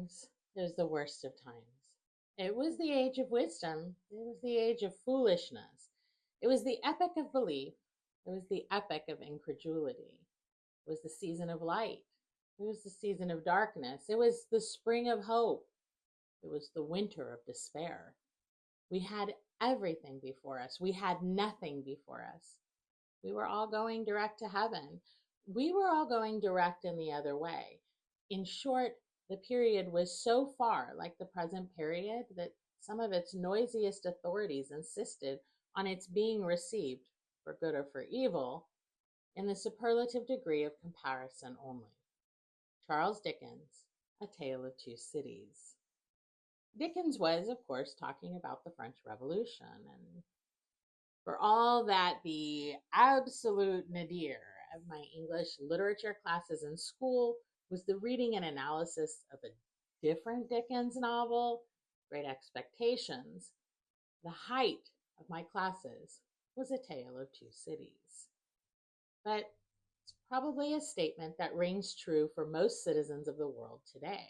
times, it was the worst of times. It was the age of wisdom. It was the age of foolishness. It was the epoch of belief. It was the epoch of incredulity. It was the season of light. It was the season of darkness. It was the spring of hope. It was the winter of despair. We had everything before us. We had nothing before us. We were all going direct to heaven. We were all going direct in the other way. In short, the period was so far like the present period that some of its noisiest authorities insisted on its being received, for good or for evil, in the superlative degree of comparison only. Charles Dickens, A Tale of Two Cities. Dickens was, of course, talking about the French Revolution, and for all that the absolute nadir of my English literature classes in school was the reading and analysis of a different Dickens novel, Great Expectations, the height of my classes was A Tale of Two Cities. But it's probably a statement that rings true for most citizens of the world today.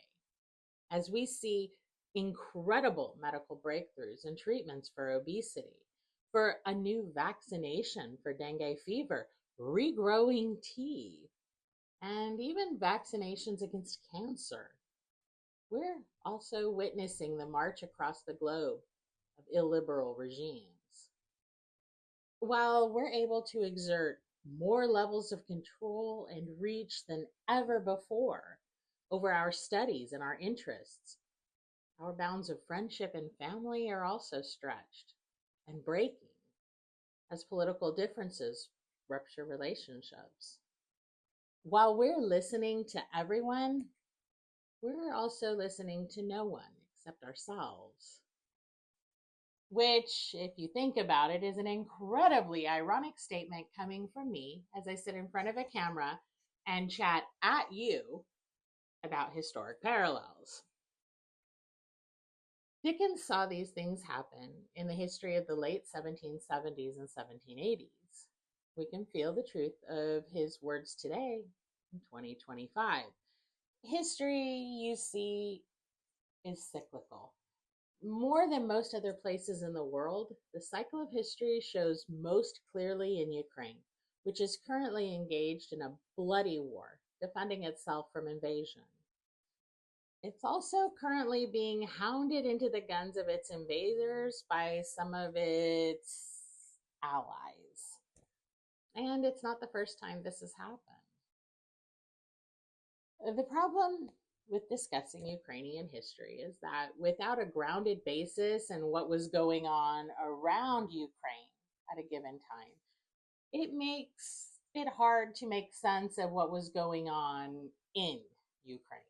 As we see incredible medical breakthroughs and treatments for obesity, for a new vaccination for dengue fever, regrowing teeth, and even vaccinations against cancer, we're also witnessing the march across the globe of illiberal regimes. While we're able to exert more levels of control and reach than ever before over our studies and our interests, our bounds of friendship and family are also stretched and breaking as political differences rupture relationships. While we're listening to everyone, we're also listening to no one except ourselves. Which, if you think about it, is an incredibly ironic statement coming from me as I sit in front of a camera and chat at you about historic parallels. Dickens saw these things happen in the history of the late 1770s and 1780s. We can feel the truth of his words today in 2025. History, you see, is cyclical. More than most other places in the world, the cycle of history shows most clearly in Ukraine, which is currently engaged in a bloody war, defending itself from invasion. It's also currently being hounded into the guns of its invaders by some of its allies. And it's not the first time this has happened. The problem with discussing Ukrainian history is that without a grounded basis in what was going on around Ukraine at a given time, it makes it hard to make sense of what was going on in Ukraine.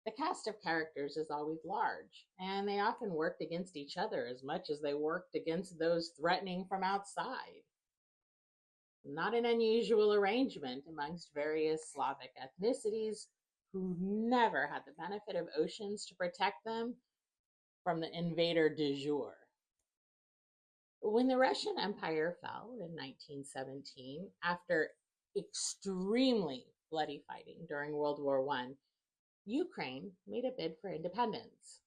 The cast of characters is always large, and they often worked against each other as much as they worked against those threatening from outside. Not an unusual arrangement amongst various Slavic ethnicities who never had the benefit of oceans to protect them from the invader du jour. When the Russian Empire fell in 1917, after extremely bloody fighting during World War I, Ukraine made a bid for independence.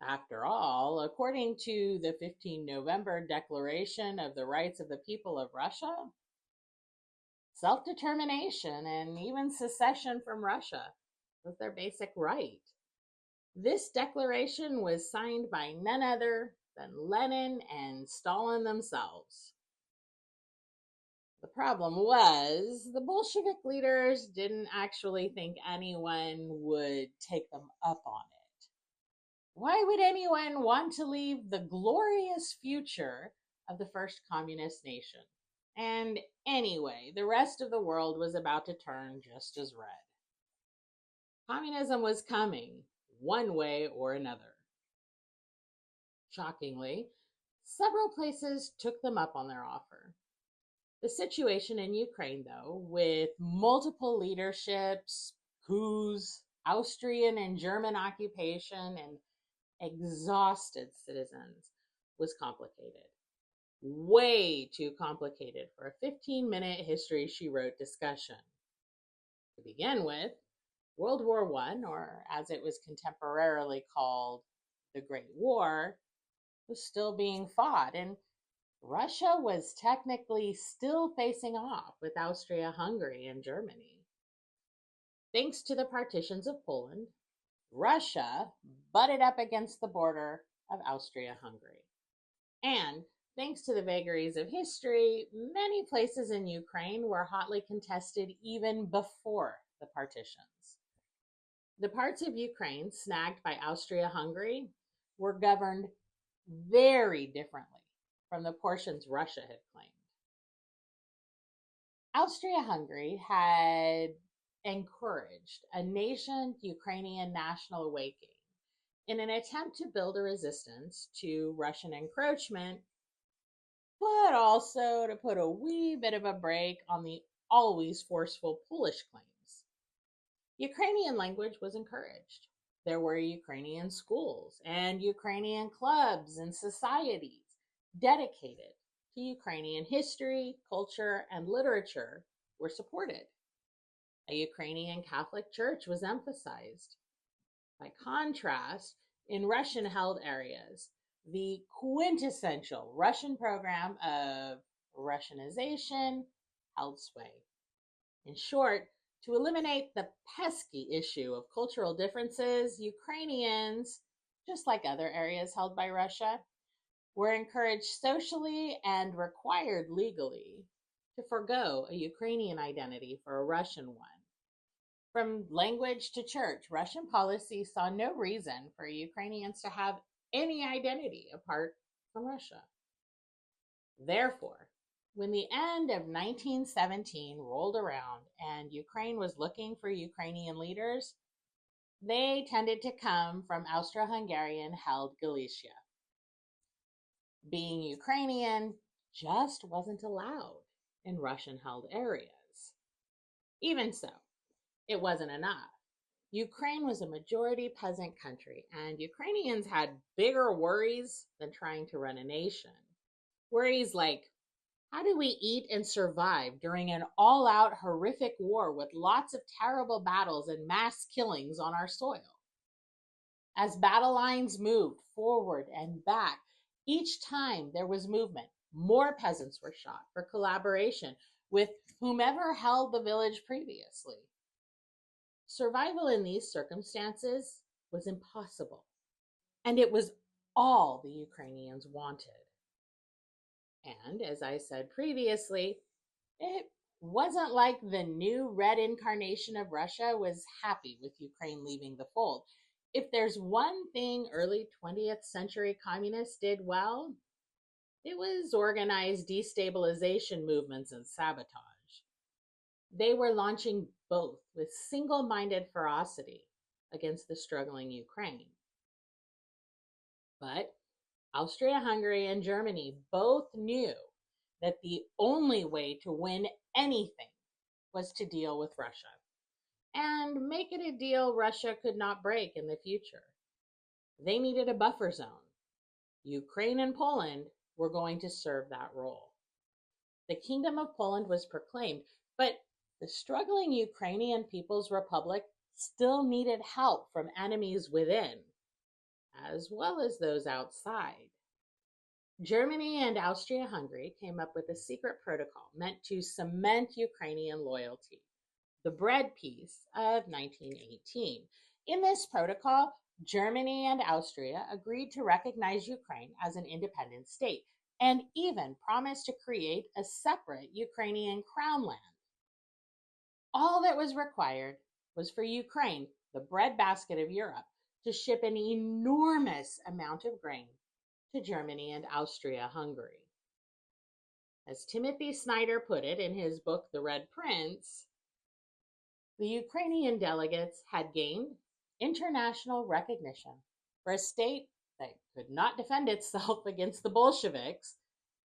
After all, according to the 15 November Declaration of the Rights of the People of Russia, self-determination and even secession from Russia was their basic right. This declaration was signed by none other than Lenin and Stalin themselves. The problem was the Bolshevik leaders didn't actually think anyone would take them up on it. Why would anyone want to leave the glorious future of the first communist nation? And anyway, the rest of the world was about to turn just as red. Communism was coming, one way or another. Shockingly, several places took them up on their offer. The situation in Ukraine, though, with multiple leaderships, coups, Austrian and German occupation, and exhausted citizens, was complicated. Way too complicated for a 15-minute history she wrote discussion. To begin with, World War I, or as it was contemporarily called, the Great War, was still being fought, and Russia was technically still facing off with Austria-Hungary and Germany. Thanks to the partitions of Poland, Russia butted up against the border of Austria-Hungary. And thanks to the vagaries of history, many places in Ukraine were hotly contested even before the partitions. The parts of Ukraine snagged by Austria-Hungary were governed very differently from the portions Russia had claimed. Austria-Hungary had encouraged a nascent Ukrainian national awakening in an attempt to build a resistance to Russian encroachment, but also to put a wee bit of a break on the always forceful Polish claims. Ukrainian language was encouraged. There were Ukrainian schools and Ukrainian clubs and societies dedicated to Ukrainian history, culture, and literature were supported. A Ukrainian Catholic Church was emphasized. By contrast, in Russian-held areas, the quintessential Russian program of Russianization held sway. In short, to eliminate the pesky issue of cultural differences, Ukrainians, just like other areas held by Russia, were encouraged socially and required legally to forego a Ukrainian identity for a Russian one. From language to church, Russian policy saw no reason for Ukrainians to have any identity apart from Russia. Therefore, when the end of 1917 rolled around and Ukraine was looking for Ukrainian leaders, they tended to come from Austro-Hungarian held Galicia. Being Ukrainian just wasn't allowed in Russian held areas. Even so, it wasn't enough. Ukraine was a majority peasant country, and Ukrainians had bigger worries than trying to run a nation. Worries like, how do we eat and survive during an all-out horrific war with lots of terrible battles and mass killings on our soil? As battle lines moved forward and back, each time there was movement, more peasants were shot for collaboration with whomever held the village previously. Survival in these circumstances was impossible, and it was all the Ukrainians wanted. And as I said previously, it wasn't like the new red incarnation of Russia was happy with Ukraine leaving the fold. If there's one thing early 20th century communists did well, it was organize destabilization movements and sabotage. They were launching both with single-minded ferocity against the struggling Ukraine. But Austria-Hungary and Germany both knew that the only way to win anything was to deal with Russia and make it a deal Russia could not break in the future. They needed a buffer zone. Ukraine and Poland were going to serve that role. The Kingdom of Poland was proclaimed, but the struggling Ukrainian People's Republic still needed help from enemies within, as well as those outside. Germany and Austria-Hungary came up with a secret protocol meant to cement Ukrainian loyalty, the Bread Peace of 1918. In this protocol, Germany and Austria agreed to recognize Ukraine as an independent state and even promised to create a separate Ukrainian crown land. All that was required was for Ukraine, the breadbasket of Europe, to ship an enormous amount of grain to Germany and Austria-Hungary. As Timothy Snyder put it in his book, The Red Prince, the Ukrainian delegates had gained international recognition for a state that could not defend itself against the Bolsheviks,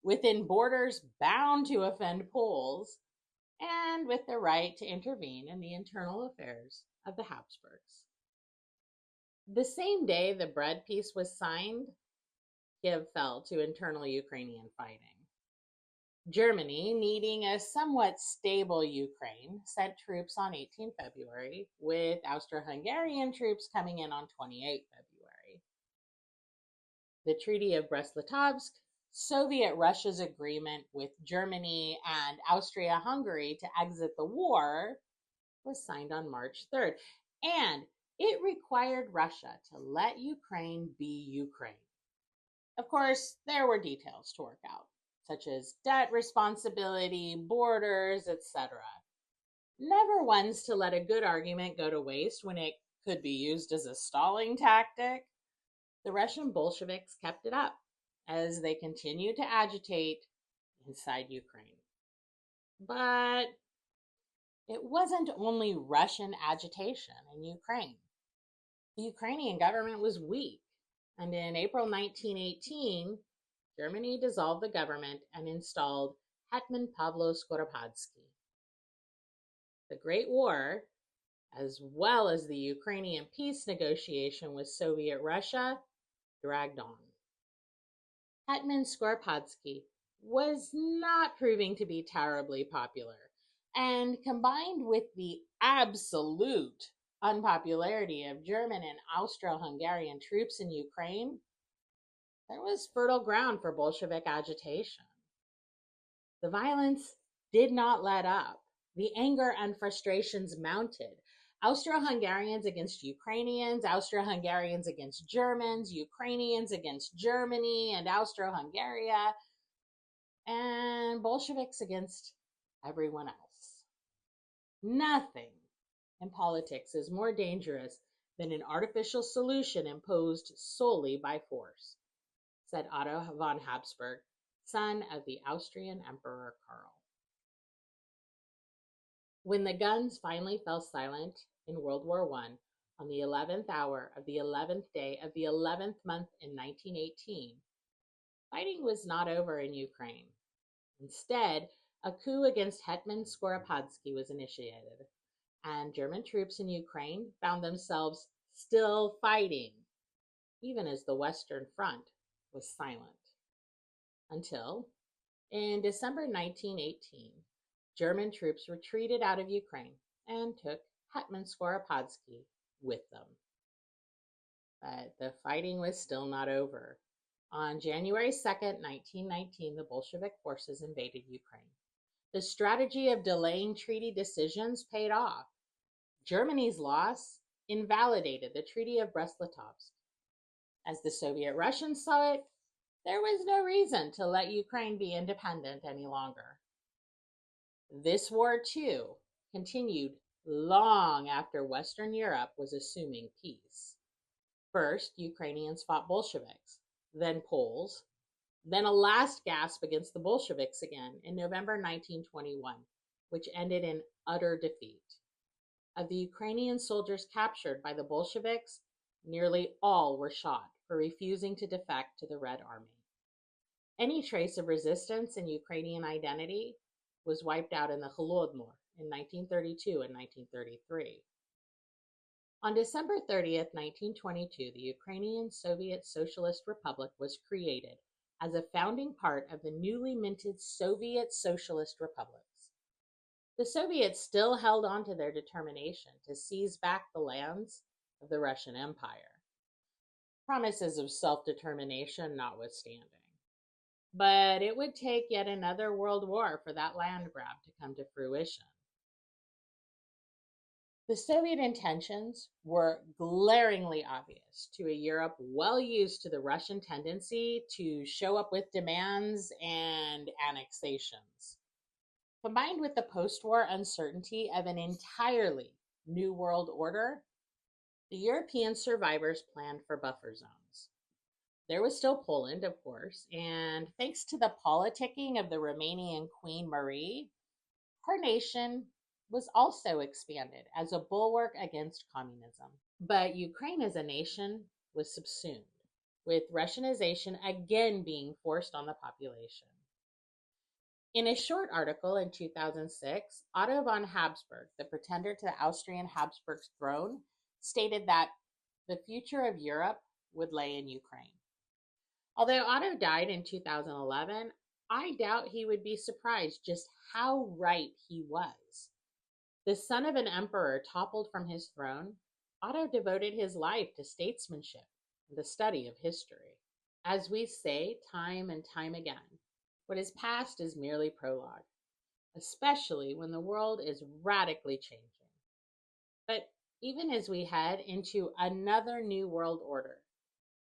within borders bound to offend Poles, and with the right to intervene in the internal affairs of the Habsburgs. The same day the bread peace was signed, Kiev fell to internal Ukrainian fighting. Germany, needing a somewhat stable Ukraine, sent troops on 18 February, with Austro-Hungarian troops coming in on 28 February. The Treaty of Brest-Litovsk, Soviet Russia's agreement with Germany and Austria-Hungary to exit the war, was signed on March 3rd, and it required Russia to let Ukraine be Ukraine. Of course, there were details to work out, such as debt responsibility, borders, etc. Never once to let a good argument go to waste when it could be used as a stalling tactic. The Russian Bolsheviks kept it up as they continued to agitate inside Ukraine. But it wasn't only Russian agitation in Ukraine. The Ukrainian government was weak, and in April 1918, Germany dissolved the government and installed Hetman Pavlo Skoropadsky. The Great War, as well as the Ukrainian peace negotiation with Soviet Russia, dragged on. Hetman Skoropadsky was not proving to be terribly popular, and combined with the absolute unpopularity of German and Austro-Hungarian troops in Ukraine, there was fertile ground for Bolshevik agitation. The violence did not let up. The anger and frustrations mounted. Austro-Hungarians against Ukrainians, Austro-Hungarians against Germans, Ukrainians against Germany and Austro-Hungary, and Bolsheviks against everyone else. Nothing in politics is more dangerous than an artificial solution imposed solely by force, said Otto von Habsburg, son of the Austrian Emperor Karl. When the guns finally fell silent in World War I, on the 11th hour of the 11th day of the 11th month in 1918, fighting was not over in Ukraine. Instead, a coup against Hetman Skoropadsky was initiated, and German troops in Ukraine found themselves still fighting, even as the Western Front was silent. Until, in December 1918, German troops retreated out of Ukraine and took Hetman Skoropadsky with them. But the fighting was still not over. On January 2nd, 1919, the Bolshevik forces invaded Ukraine. The strategy of delaying treaty decisions paid off. Germany's loss invalidated the Treaty of Brest-Litovsk. As the Soviet Russians saw it, there was no reason to let Ukraine be independent any longer. This war, too, continued long after Western Europe was assuming peace. First, Ukrainians fought Bolsheviks, then Poles, then a last gasp against the Bolsheviks again in November 1921, which ended in utter defeat. Of the Ukrainian soldiers captured by the Bolsheviks, nearly all were shot for refusing to defect to the Red Army. Any trace of resistance and Ukrainian identity was wiped out in the Holodomor in 1932 and 1933. On December 30th, 1922, the Ukrainian Soviet Socialist Republic was created as a founding part of the newly minted Soviet Socialist Republics. The Soviets still held on to their determination to seize back the lands of the Russian Empire, promises of self-determination notwithstanding. But it would take yet another world war for that land grab to come to fruition. The Soviet intentions were glaringly obvious to a Europe well used to the Russian tendency to show up with demands and annexations. Combined with the post-war uncertainty of an entirely new world order, the European survivors planned for buffer zones. There was still Poland, of course, and thanks to the politicking of the Romanian Queen Marie, her nation was also expanded as a bulwark against communism. But Ukraine as a nation was subsumed, with Russianization again being forced on the population. In a short article in 2006, Otto von Habsburg, the pretender to the Austrian Habsburg's throne, stated that the future of Europe would lay in Ukraine. Although Otto died in 2011, I doubt he would be surprised just how right he was. The son of an emperor toppled from his throne, Otto devoted his life to statesmanship and the study of history. As we say time and time again, what is past is merely prologue, especially when the world is radically changing. But even as we head into another new world order,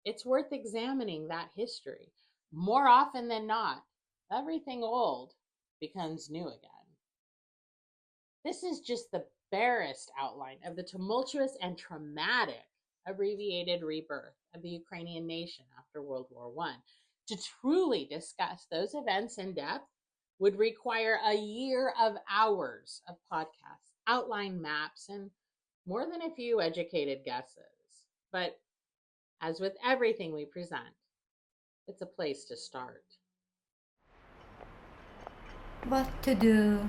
it's worth examining that history. More often than not, everything old becomes new again. This is just the barest outline of the tumultuous and traumatic abbreviated rebirth of the Ukrainian nation after World War I. To truly discuss those events in depth would require a year of hours of podcasts, outline maps, and more than a few educated guesses. But as with everything we present, it's a place to start. What to do